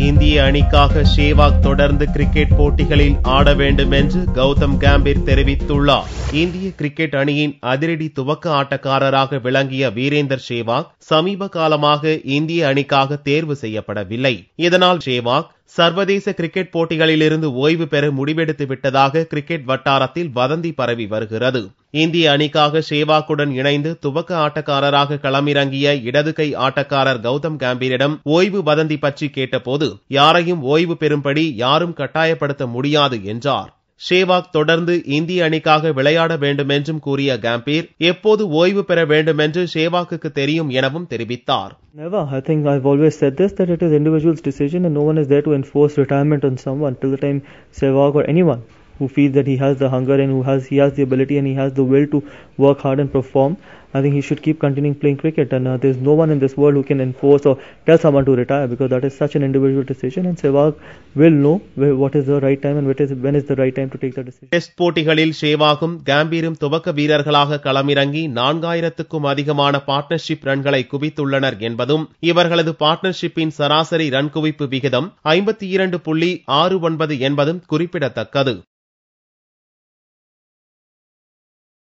இந்திய அணிக்காக சேவாக் தொடர்ந்து கிரிக்கெட் போட்டிகளில் ஆட வேண்டும் என்று கௌதம் கம்பீர் தெரிவித்துள்ளார். இந்திய கிரிக்கெட் அணியின் அதிரடி துவக்க ஆட்டக்காரராக விளங்கிய வீரேந்தர் சேவாக் சமீப காலமாக இந்திய அணிக்காக தேர்வு செய்யப்படவில்லை. இதனால் சேவாக் சர்வதேச கிரிக்கெட் போட்டிகளிலிருந்து ஓய்வு பெற முடிவெடுத்து விட்டதாக கிரிக்கெட் வட்டாரத்தில் வதந்தி பரவி வருகிறது. இந்திய அணிக்காக சேவாக்குடன் இணைந்து துவக்க ஆட்டக்காரராக களமிறங்கிய இடது கை ஆட்டக்காரர் கௌதம் கம்பீரிடம் ஓய்வு வதந்தி பற்றி கேட்டபோது யாரையும் ஓய்வு பெறும்படி யாரும் கட்டாயப்படுத்த முடியாது என்றார். சேவாக் தொடர்ந்து இந்திய அணிக்காக விளையாட வேண்டும் என்றும் கூறிய கம்பீர் எப்போது ஓய்வு பெற வேண்டும் என்று சேவாக்குக்கு தெரியும் எனவும் தெரிவித்தார். Never. I think I've always said this, that it is individual's decision and no one is there to enforce retirement on someone till the time Sehwag or anyone who feels that he has the hunger and he has the ability and he has the will to work hard and perform, I think he should keep continuing playing cricket, and there's no one in this world who can enforce or tell someone to retire, because that is such an individual decision, and Sehwag will know what is the right time and when is the right time to take that decision. Test போட்டிகளில் சேவாகும் கம்பீரும் துவக்க வீரர்களாக களமிறங்கி 4000க்கும் அதிகமான partnership ரன்களை குவித்துள்ளனர் என்பதும் இவர்களது பார்ட்னர்ஷிப்பின் சராசரி run குவிப்பு விகிதம் 52.69 என்பதும் குறிப்பிடத்தக்கது.